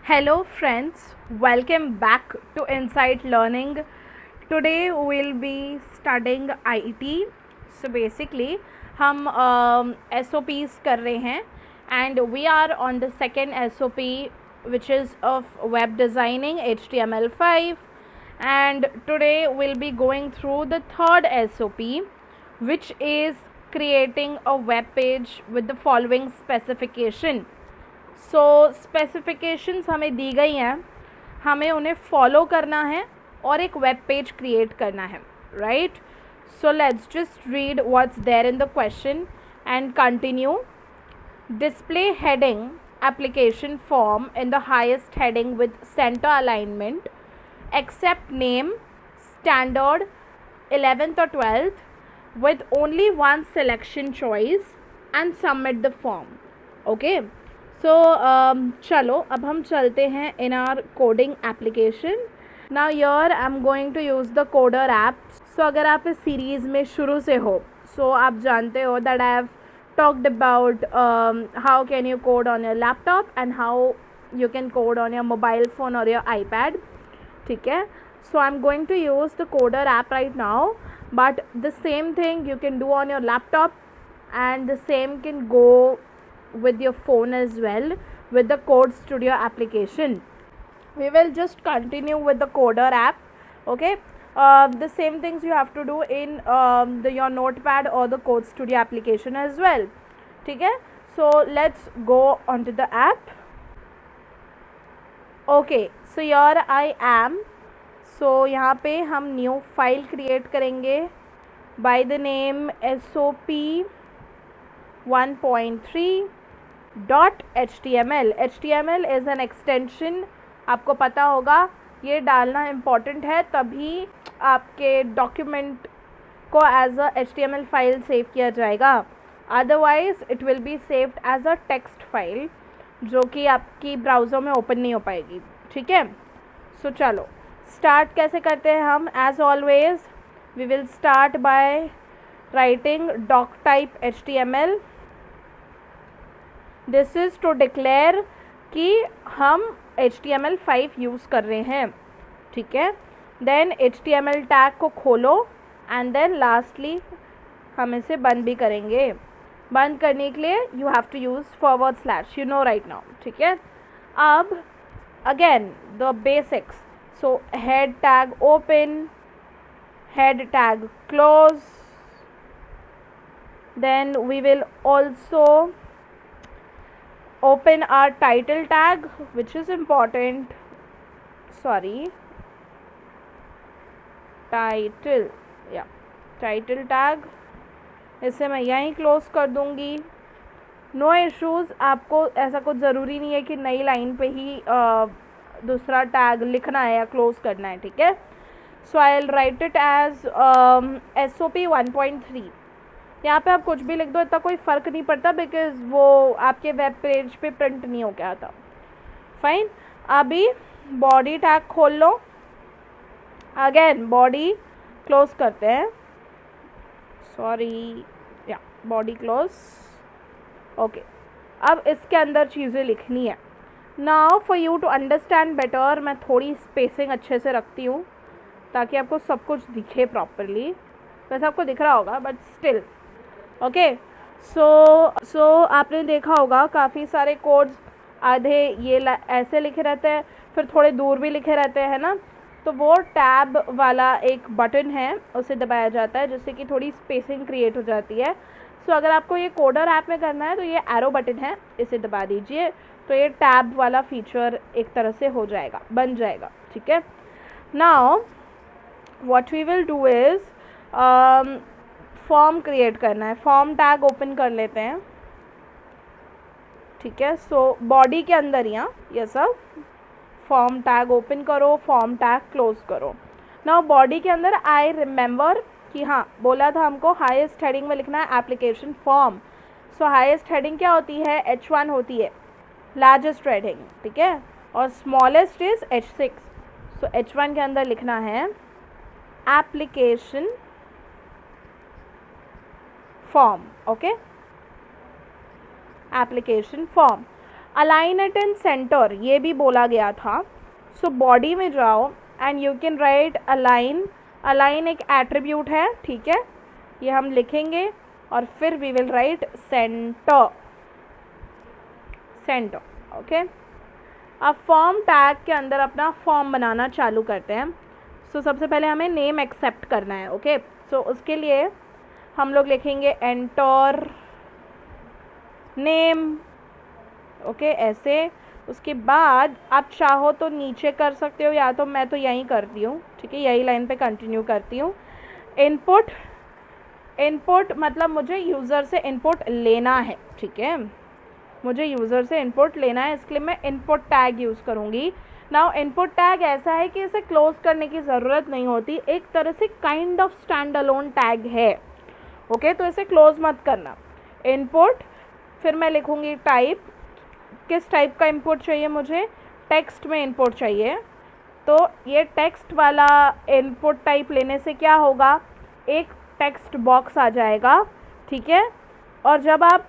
Hello friends, welcome back to Insight Learning. Today we'll be studying IT. So basically हम SOPs कर रहे हैं and we are on the second SOP which is of web designing HTML5, and today we'll be going through the third SOP which is creating a web page with the following specification. So specifications हमें दी गई हैं, हमें उन्हें follow करना है और एक web page create करना है, right? So let's just read what's there in the question and continue. Display heading application form in the highest heading with center alignment, accept name standard 11th or 12th with only one selection choice and submit the form. Okay, so चलो अब हम चलते हैं in our coding application. Now here I am going to use the coder app. So अगर आप इस series में शुरू से हो, so आप जानते हो that I have talked about how can you code on your laptop and how you can code on your mobile phone or your iPad. ठीक है, so I'm going to use the coder app right now, but the same thing you can do on your laptop and the same can go with your phone as well with the Code Studio application. We will just continue with the coder app. Okay, the same things you have to do in your notepad or the Code Studio application as well. ठीक है, so let's go onto the app. Okay, so here I am. So यहाँ पे हम new file create करेंगे by the name SOP 1.3.html. HTML is an extension, आपको पता होगा, ये डालना इम्पॉर्टेंट है, तभी आपके डॉक्यूमेंट को as a HTML file save किया जाएगा. Otherwise it will be saved as a text file जो कि आपकी ब्राउज़र में ओपन नहीं हो पाएगी. ठीक है, सो चलो स्टार्ट कैसे करते हैं हम. As always we will start by writing doc type HTML. This is to declare कि हम HTML5 यूज़ कर रहे हैं. ठीक है, देन HTML टैग को खोलो एंड देन लास्टली हम इसे बंद भी करेंगे. बंद करने के लिए you have to use /, you know right now. ठीक है, अब again the basics. So head tag open, head tag close, then we will also open our title tag which is important. Title tag, इसे मैं यहीं close कर दूंगी. No issues, आपको ऐसा कुछ ज़रूरी नहीं है कि नई लाइन पे ही दूसरा टैग लिखना है या क्लोज करना है. ठीक है, so I will write it as SOP 1.3. यहाँ पे आप कुछ भी लिख दो, इतना कोई फ़र्क नहीं पड़ता बिकॉज़ वो आपके वेब पेज पे प्रिंट नहीं हो गया था. फाइन, अभी बॉडी टैग खोल लो. अगेन बॉडी क्लोज करते हैं. Body close. ओके, अब इसके अंदर चीज़ें लिखनी है. Now for you to understand better मैं थोड़ी स्पेसिंग अच्छे से रखती हूँ ताकि आपको सब कुछ दिखे प्रॉपरली. वैसे आपको दिख रहा होगा बट स्टिल. ओके, सो आपने देखा होगा काफ़ी सारे कोड्स आधे ये ऐसे लिखे रहते हैं, फिर थोड़े दूर भी लिखे रहते हैं ना. तो वो टैब वाला एक बटन है, उसे दबाया जाता है जिससे कि थोड़ी स्पेसिंग क्रिएट हो जाती है. सो अगर आपको ये कोडर ऐप में करना है तो ये एरो बटन है, इसे दबा दीजिए तो ये टैब वाला फीचर एक तरह से हो जाएगा, बन जाएगा. ठीक है, now what we will do is form create करना है. फॉर्म टैग ओपन कर लेते हैं. ठीक है, सो बॉडी के अंदर यहाँ ये सब फॉर्म टैग ओपन करो, फॉर्म टैग क्लोज करो. नाउ बॉडी के अंदर आई रिमेंबर कि हाँ बोला था हमको हाईएस्ट हेडिंग में लिखना है एप्लीकेशन फॉर्म. सो हाईएस्ट हेडिंग क्या होती है? H1 होती है, लार्जेस्ट हेडिंग. ठीक है, और smallest is H6. So H1 के अंदर लिखना है application form. Okay, application form. Align it in center ये भी बोला गया था। सो बॉडी में जाओ and you can write align. Align एक एट्रीब्यूट है, ठीक है, ये हम लिखेंगे और फिर we will write center, center, okay. अब फॉर्म टैग के अंदर अपना फॉर्म बनाना चालू करते हैं। सो सबसे पहले हमें नेम एक्सेप्ट करना है, ओके। सो उसके लिए हम लोग लिखेंगे एंटर नेम, ओके, ऐसे। उसके बाद आप चाहो तो नीचे कर सकते हो, या तो मैं तो यहीं करती हूँ, ठीक है, यही लाइन पे कंटिन्यू करती हूँ। इनपुट, इनपुट मतलब मुझे यूज़र से इनपुट लेना है, ठीक है, मुझे यूज़र से इनपुट लेना है, इसके लिए मैं इनपुट टैग यूज़ करूँगी। नाउ इनपुट टैग ऐसा है कि इसे क्लोज करने की ज़रूरत नहीं होती, एक तरह से kind of stand alone tag है, ओके, तो इसे क्लोज मत करना। इनपुट, फिर मैं लिखूँगी टाइप, किस टाइप का इनपुट चाहिए मुझे, टेक्स्ट में इनपुट चाहिए, तो ये टेक्स्ट वाला इनपुट टाइप लेने से क्या होगा, एक टेक्स्ट बॉक्स आ जाएगा, ठीक है। और जब आप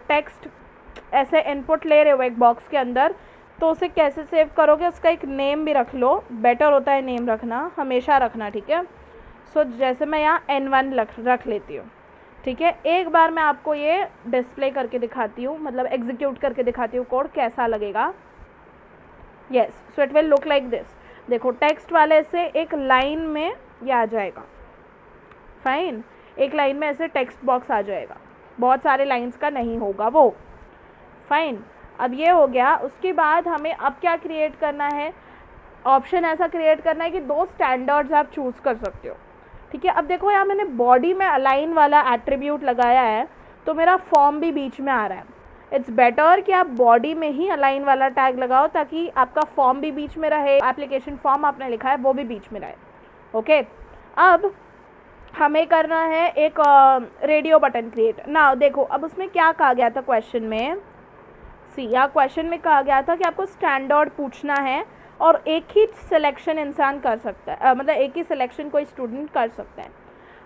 टेक्स्ट ऐसे इनपुट ले रहे हो एक बॉक्स के अंदर, तो उसे कैसे सेव करोगे, उसका एक नेम भी रख लो, बेटर होता है नेम रखना, हमेशा रखना, ठीक है। सो जैसे मैं यहाँ N1 रख लेती हूँ, ठीक है। एक बार मैं आपको ये डिस्प्ले करके दिखाती हूँ, मतलब एग्जीक्यूट करके दिखाती हूँ कोड कैसा लगेगा। Yes, so it will look like this. देखो टेक्स्ट वाले से एक लाइन में ये आ जाएगा, फाइन, एक लाइन में ऐसे टेक्स्ट बॉक्स आ जाएगा, बहुत सारे लाइंस का नहीं होगा वो, फाइन। अब ये हो गया। उसके बाद हमें अब क्या क्रिएट करना है, ऑप्शन ऐसा क्रिएट करना है कि 2 स्टैंडर्ड्स आप चूज़ कर सकते हो, ठीक है। अब देखो यहाँ मैंने बॉडी में अलाइन वाला एट्रीब्यूट लगाया है, तो मेरा फॉर्म भी बीच में आ रहा है। इट्स बेटर कि आप बॉडी में ही अलाइन वाला टैग लगाओ, ताकि आपका फॉर्म भी बीच में रहे, एप्लीकेशन फॉर्म आपने लिखा है वो भी बीच में रहे, ओके। अब हमें करना है एक रेडियो बटन क्रिएट ना। देखो अब उसमें क्या कहा गया था क्वेश्चन में, या क्वेश्चन में कहा गया था कि आपको स्टैंडर्ड पूछना है और एक ही सिलेक्शन इंसान कर सकता है, मतलब एक ही सिलेक्शन कोई स्टूडेंट कर सकता है।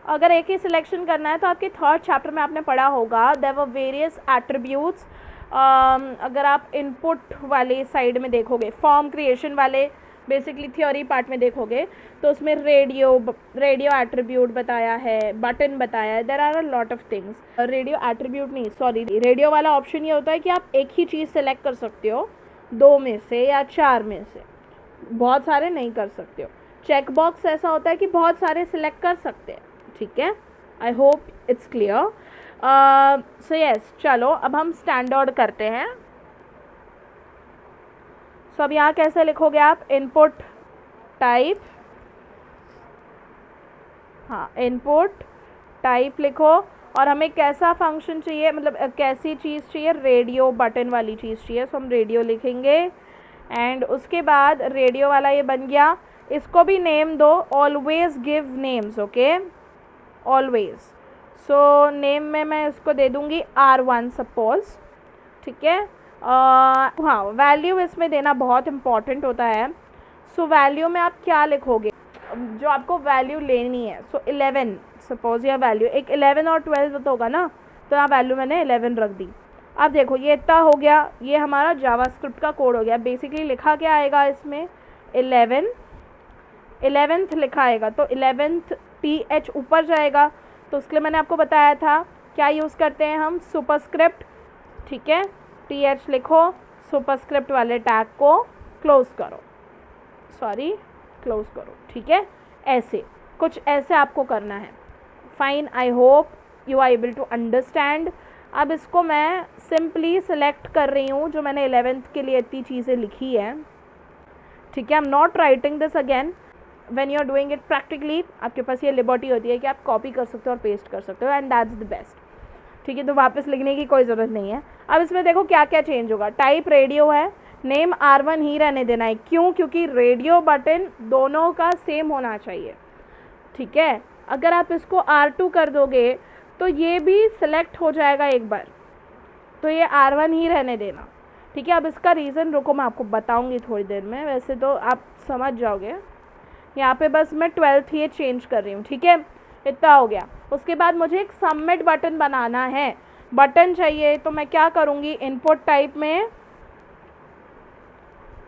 अगर एक ही सिलेक्शन करना है तो आपके 3rd चैप्टर में आपने पढ़ा होगा, देयर वर वेरियस एट्रीब्यूट्स। अगर आप इनपुट वाले साइड में देखोगे, फॉर्म क्रिएशन वाले बेसिकली थ्योरी पार्ट में देखोगे, तो उसमें रेडियो एट्रीब्यूट बताया है, बटन बताया है, there are a lot of things. Radio attribute नहीं, सॉरी, रेडियो वाला ऑप्शन ये होता है कि आप एक ही चीज़ सेलेक्ट कर सकते हो 2 में से या 4 में से, बहुत सारे नहीं कर सकते हो। चेक बॉक्स ऐसा होता है कि बहुत सारे सिलेक्ट कर सकते हैं, ठीक है। I hope it's clear. So yes, चलो अब हम स्टैंडर्ड करते हैं। सो अब यहाँ कैसे लिखोगे आप, इनपुट टाइप, हाँ इनपुट टाइप लिखो, और हमें कैसा फंक्शन चाहिए, मतलब कैसी चीज़ चाहिए, रेडियो बटन वाली चीज़ चाहिए, सो हम रेडियो लिखेंगे। एंड उसके बाद रेडियो वाला ये बन गया, इसको भी नेम दो, always give names, okay, always. So name में मैं इसको दे दूँगी R1 सपोज, ठीक है। हाँ, वैल्यू इसमें देना बहुत इम्पॉर्टेंट होता है। सो वैल्यू में आप क्या लिखोगे, जो आपको वैल्यू लेनी है। सो 11 सपोज, या वैल्यू एक 11 और 12 तो होगा ना, तो यहाँ वैल्यू मैंने 11 रख दी। अब देखो ये इतना हो गया, ये हमारा जावास्क्रिप्ट का कोड हो गया। बेसिकली लिखा क्या आएगा इसमें, 11th लिखा आएगा, तो 11th TH ऊपर जाएगा, तो उसके लिए मैंने आपको बताया था क्या यूज़ करते हैं हम, सुपरस्क्रिप्ट, ठीक है। TH लिखो, सुपरस्क्रिप्ट वाले टैग को क्लोज करो, सॉरी क्लोज करो, ठीक है। ऐसे कुछ ऐसे आपको करना है, fine. I hope you are able to understand. अब इसको मैं सिंपली सेलेक्ट कर रही हूँ, जो मैंने 11th के लिए इतनी चीज़ें लिखी है, ठीक है। I am not writing this again, when you are doing it practically आपके पास ये लिबर्टी होती है कि आप कॉपी कर सकते हो और पेस्ट कर सकते हो, एंड दैट्स द बेस्ट, ठीक है। तो वापस लिखने की कोई ज़रूरत नहीं है। अब इसमें देखो क्या क्या चेंज होगा, टाइप रेडियो है, नेम R1 ही रहने देना है, क्यों, क्योंकि रेडियो बटन दोनों का सेम होना चाहिए, ठीक है। अगर आप इसको R2 कर दोगे तो ये भी सिलेक्ट हो जाएगा एक बार, तो ये R1 ही रहने देना, ठीक है। अब इसका रीज़न रुको मैं आपको बताऊंगी थोड़ी देर में, वैसे तो आप समझ जाओगे। यहाँ पे बस मैं 12th ये चेंज कर रही हूँ, ठीक है। इतना हो गया। उसके बाद मुझे एक सबमिट बटन बनाना है, बटन चाहिए, तो मैं क्या करूँगी, इनपुट टाइप में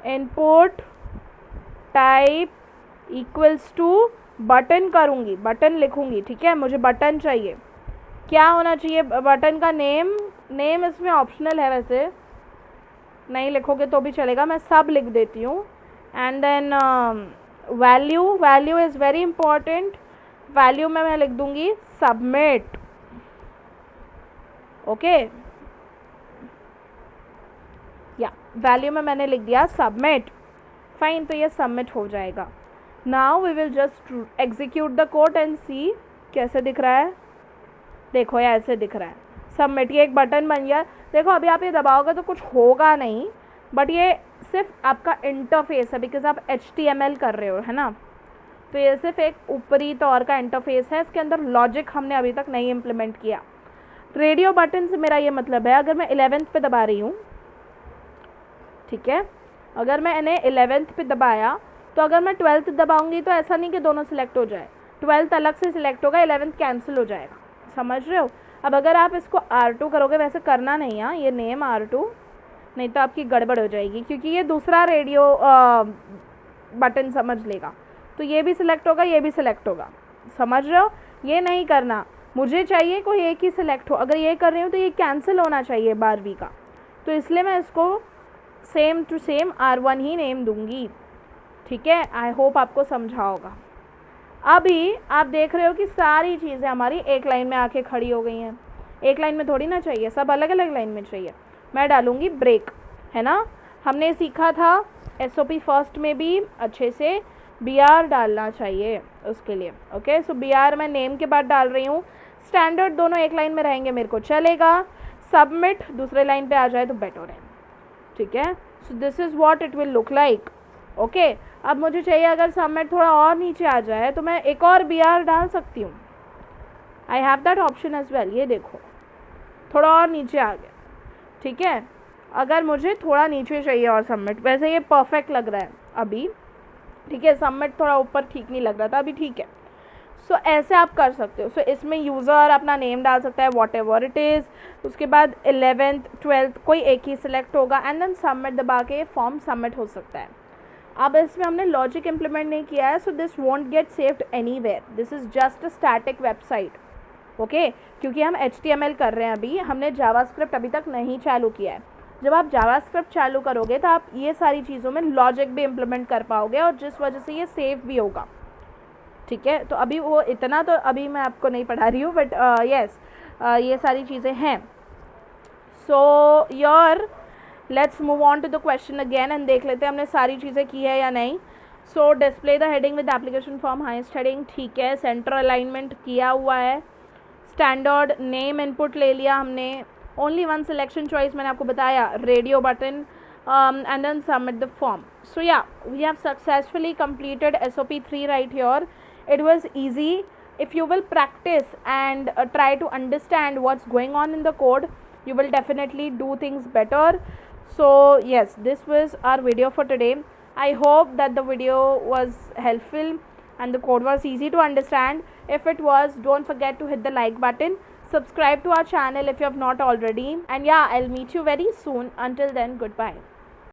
input type equals to button करूँगी, बटन लिखूँगी, ठीक है, मुझे बटन चाहिए। क्या होना चाहिए बटन का नेम? नेम इसमें ऑप्शनल है, वैसे नहीं लिखोगे तो भी चलेगा, मैं सब लिख देती हूँ। And then value, value is very important. Value में मैं लिख दूँगी सबमिट। ओके, या वैल्यू में मैंने लिख दिया सबमिट। फाइन, तो ये सबमिट हो जाएगा। Now we will just execute the code and see कैसे दिख रहा है। देखो ये ऐसे दिख रहा है, सबमिट, ये एक बटन बन गया। देखो अभी आप ये दबाओगे तो कुछ होगा नहीं, बट ये सिर्फ आपका इंटरफेस है, बिकॉज आप HTML कर रहे हो, है ना। तो ये सिर्फ एक ऊपरी तौर का इंटरफेस है, इसके अंदर लॉजिक हमने अभी तक नहीं इम्प्लीमेंट किया। रेडियो बटन से मेरा ये मतलब है, अगर मैं 11th पे दबा रही हूँ, ठीक है, अगर मैं इन्हें 11th पे दबाया तो अगर मैं 12th दबाऊंगी तो ऐसा नहीं कि दोनों सिलेक्ट हो जाए, 12th अलग से सिलेक्ट होगा, 11th कैंसिल हो जाएगा, समझ रहे हो। अब अगर आप इसको R2 करोगे, वैसे करना नहीं है ये नेम R2, नहीं तो आपकी गड़बड़ हो जाएगी, क्योंकि ये दूसरा रेडियो बटन समझ लेगा। तो ये भी सिलेक्ट होगा, ये भी सिलेक्ट होगा, समझ रहे हो। ये नहीं करना, मुझे चाहिए कोई एक ही सिलेक्ट हो। अगर ये कर रही हूँ तो ये कैंसिल होना चाहिए 12वीं का, तो इसलिए मैं इसको सेम टू सेम R1 ही नेम दूंगी, ठीक है। आई होप आपको समझा होगा। अभी आप देख रहे हो कि सारी चीज़ें हमारी एक लाइन में आके खड़ी हो गई हैं। एक लाइन में थोड़ी ना चाहिए, सब अलग अलग लाइन में चाहिए। मैं डालूंगी ब्रेक, है ना। हमने सीखा था SOP फर्स्ट में भी अच्छे से BR डालना चाहिए उसके लिए। ओके, सो BR मैं नेम के बाद डाल रही हूँ। स्टैंडर्ड दोनों एक लाइन में रहेंगे, मेरे को चलेगा। सबमिट दूसरे लाइन पे आ जाए तो बेटर है, ठीक है। So this is what it will look like. Okay, अब मुझे चाहिए अगर सबमिट थोड़ा और नीचे आ जाए तो मैं एक और BR डाल सकती हूँ। I have that option as well. ये देखो थोड़ा और नीचे आ गया, ठीक है। अगर मुझे थोड़ा नीचे चाहिए और सबमिट, वैसे ये परफेक्ट लग रहा है अभी, ठीक है। सबमिट थोड़ा ऊपर ठीक नहीं लग रहा था, अभी ठीक है। सो ऐसे आप कर सकते हो। सो इसमें यूज़र अपना नेम डाल सकता है, वॉट एवर इट इज़। उसके बाद 11th 12th कोई एक ही सिलेक्ट होगा, एंड देन सबमिट दबा के फॉर्म सबमिट हो सकता है। अब इसमें हमने लॉजिक इम्प्लीमेंट नहीं किया है, so this won't get saved anywhere, this is just a static website. Okay, क्योंकि हम HTML कर रहे हैं, अभी हमने जावास्क्रिप्ट अभी तक नहीं चालू किया है। जब आप जावास्क्रिप्ट चालू करोगे तो आप ये सारी चीज़ों में लॉजिक भी इम्प्लीमेंट कर पाओगे, और जिस वजह से ये सेव भी होगा, ठीक है। तो अभी वो इतना तो अभी मैं आपको नहीं पढ़ा रही हूँ, बट येस ये सारी चीज़ें हैं। So your let's move on to the question again and देख लेते हैं हमने सारी चीज़ें की है या नहीं। सो display the heading with application form highest heading, ठीक है। सेंटर अलाइनमेंट किया हुआ है। स्टैंडर्ड नेम इनपुट ले लिया हमने। ओनली वन सिलेक्शन चॉइस मैंने आपको बताया, radio button, and then submit the form. So yeah, we have successfully completed SOP 3 right here. It was easy. If you will practice and try to understand what's going on in the code, you will definitely do things better. So yes, this was our video for today. I hope that the video was helpful and the code was easy to understand. If it was, don't forget to hit the like button. Subscribe to our channel if you have not already. And yeah, I'll meet you very soon. Until then, goodbye.